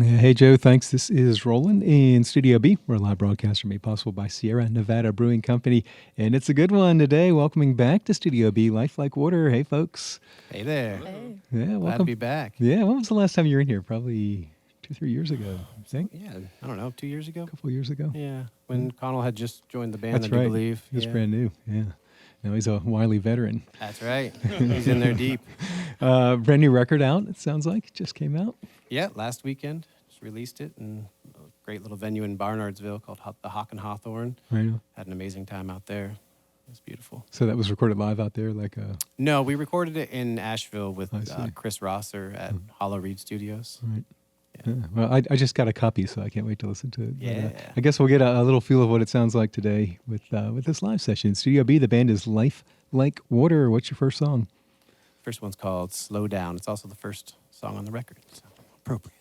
Hey, Joe. Thanks. This is Roland in Studio B. We're a live broadcaster made possible by Sierra Nevada Brewing Company. And it's a good one today. Welcoming back to Studio B, Life Like Water. Hey, folks. Hey there. Hey. Yeah, welcome. Glad to be back. Yeah, when was the last time you were in here? Probably 2-3 years ago, I think. Yeah, I don't know, 2 years ago? A couple of years ago. Yeah, when Connell had just joined the band, That's I do right. believe. He was Yeah. brand new. Yeah. Now he's a wily veteran. That's right. He's in there deep. Brand new record out, it sounds like. Just came out. Yeah, last weekend, just released it in a great little venue in Barnardsville called the Hawk and Hawthorne. Right. Had an amazing time out there. It was beautiful. So that was recorded live out there, like No, we recorded it in Asheville with I see. Chris Rosser at Hollow Reed Studios. right. Yeah. Yeah. Well, I just got a copy, so I can't wait to listen to it. But, Yeah. I guess we'll get a little feel of what it sounds like today with this live session. Studio B, the band is Life Like Water. What's your first song? First one's called Slow Down. It's also the first song on the record, so appropriate.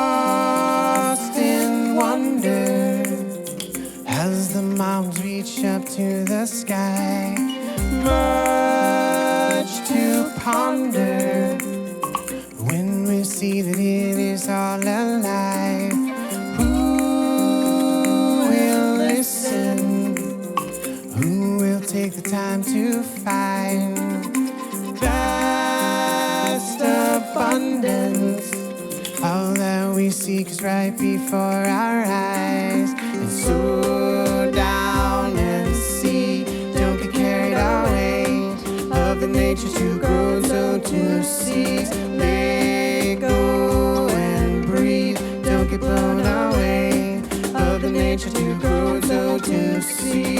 Lost in wonder as the mountains reach up to the sky. Much to ponder when we see that it is all alive. Who will listen? Who will take the time to find vast abundance? All that we seek is right before our eyes. And slow down and see, don't get carried away. Love the nature to grow, so to cease. Let go and breathe, don't get blown away. Love the nature to grow, so to cease.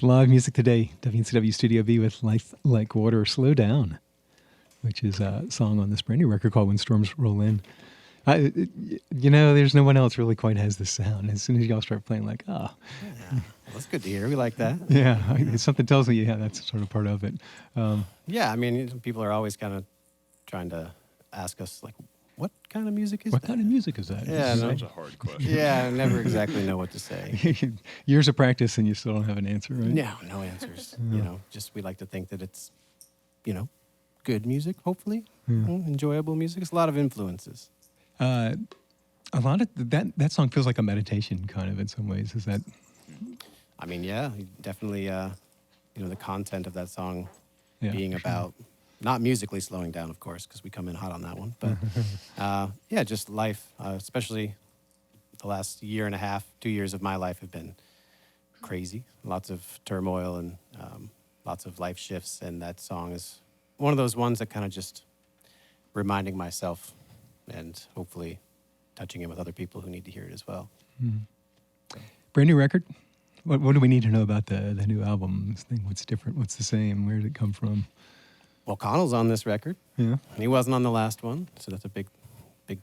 It's live music today. WCW Studio B with Life Like Water, Slow Down, which is a song on this brand new record called When Storms Roll In. There's no one else really quite has this sound. As soon as y'all start playing, like, Yeah. Well, that's good to hear. We like that. yeah, something tells me, yeah, that's sort of part of it. Yeah, I mean, people are always kind of trying to ask us, like, what kind of music is What that? kind of music is that? Yeah, no. Such a hard question. Yeah, I never exactly know what to say. Years of practice and you still don't have an answer, right? No answers. Just we like to think that it's, good music, hopefully. Enjoyable music. It's a lot of influences. A lot of that song feels like a meditation, kind of, in some ways. Is that? I mean, yeah, definitely. The content of that song Yeah, being for sure. about not musically slowing down, of course, because we come in hot on that one. But just life, especially the last year and a half, 2 years of my life have been crazy. Lots of turmoil and lots of life shifts, and that song is one of those ones that kind of just reminding myself and hopefully touching it with other people who need to hear it as well. Brand new record. What do we need to know about the new album thing? What's different? What's the same? Where did it come from? Well, Connell's on this record. Yeah. He wasn't on the last one, so that's a big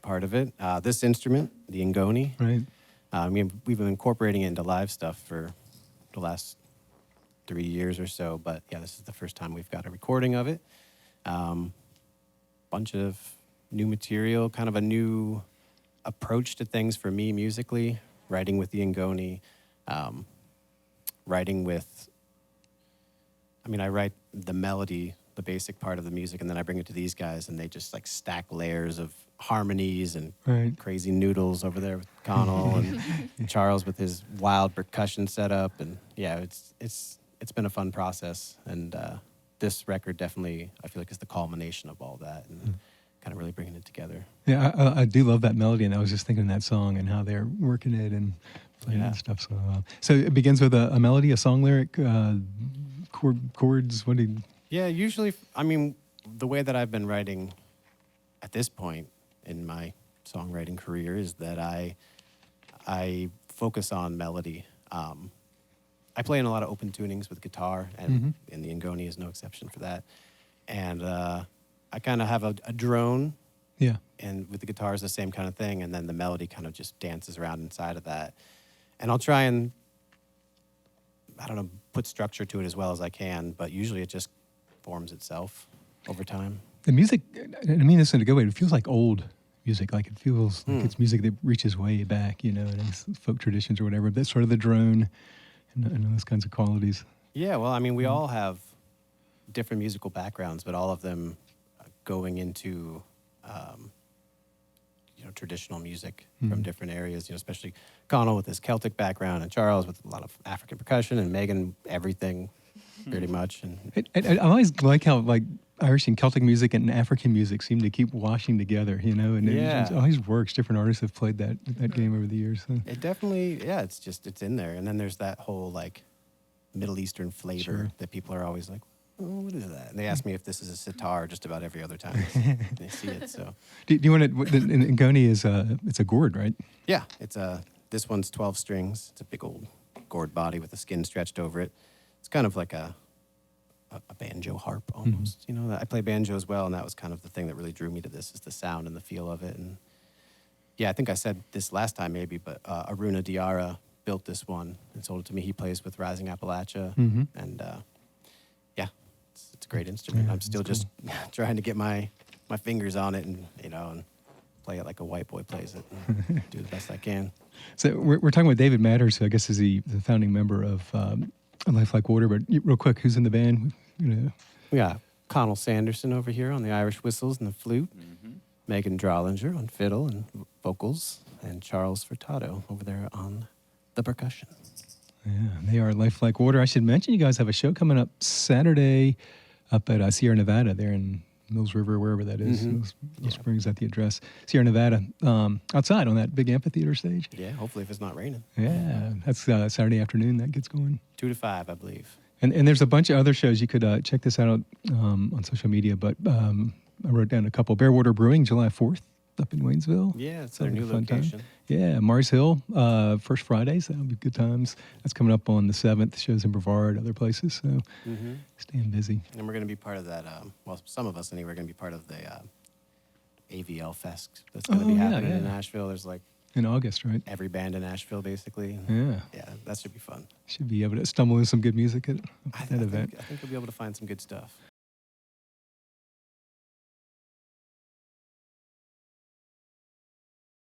part of it. This instrument, the Ngoni, Right. we've been incorporating it into live stuff for the last 3 years or so, but yeah, this is the first time we've got a recording of it. Bunch of new material, kind of a new approach to things for me musically, writing with the Ngoni, I write the melody, the basic part of the music, and then I bring it to these guys, and they just like stack layers of harmonies and Right. crazy noodles over there with Connell and Charles with his wild percussion setup, and yeah, it's been a fun process, and this record definitely I feel like is the culmination of all that, and kind of really bringing it together. Yeah, I do love that melody, and I was just thinking of that song and how they're working it and playing it and stuff. So it begins with a melody, a song lyric, chords. What do you? Yeah, usually, the way that I've been writing at this point in my songwriting career is that I focus on melody. I play in a lot of open tunings with guitar, and the Ngoni is no exception for that. And I kind of have a drone, Yeah. and with the guitar is the same kind of thing, and then the melody kind of just dances around inside of that. And I'll try and, put structure to it as well as I can, but usually it just forms itself over time. The music, I mean this in a good way, it feels like old music. Like it feels like it's music that reaches way back, and it's folk traditions or whatever. That's sort of the drone and those kinds of qualities. Yeah, well, we all have different musical backgrounds, but all of them going into, traditional music from different areas, especially Connell with his Celtic background and Charles with a lot of African percussion and Megan, everything pretty much. And I always like how Irish and Celtic music and African music seem to keep washing together, and it always works. Different artists have played that game over the years. So. It definitely, it's in there. And then there's that whole Middle Eastern flavor that people are always like, oh, what is that? And they ask me if this is a sitar just about every other time they see it. So, Do you want to? The Ngoni is it's a gourd, right? yeah, this one's 12 strings. It's a big old gourd body with the skin stretched over it. It's kind of like a banjo harp almost. I play banjo as well, and that was kind of the thing that really drew me to this is the sound and the feel of it. And yeah, I think I said this last time maybe, but Aruna Diara built this one and sold it to me. He plays with Rising Appalachia, and it's a great instrument. Yeah, I'm still just trying to get my fingers on it and and play it like a white boy plays it and do the best I can. So we're talking with David Matters, who I guess is the founding member of Life Like Water. But real quick, who's in the band? We got Connell Sanderson over here on the Irish whistles and the flute, Megan Drollinger on fiddle and vocals, and Charles Furtado over there on the percussion. Yeah, they are Life Like Water. I should mention you guys have a show coming up Saturday up at Sierra Nevada there in Mills River, wherever that is. Mills Springs at the address. Sierra Nevada, outside on that big amphitheater stage. Yeah, hopefully if it's not raining. Yeah, that's Saturday afternoon that gets going. 2 to 5, I believe. And there's a bunch of other shows. You could check this out on social media, but I wrote down a couple. Bearwater Brewing, July 4th. up in Waynesville. Yeah, it's That'll our be a new fun time. location. Yeah, Mars Hill, first Fridays. That'll be good times. That's coming up on the 7th. Shows in Brevard, other places. So Mm-hmm. staying busy. And we're going to be part of that. Well, some of us anyway are going to be part of the AVL Fest that's going to be happening in Nashville. There's like In August, right? every band in Nashville, basically. Yeah. Yeah, that should be fun. Should be able to stumble in some good music at I that event. think you'll be able to find some good stuff.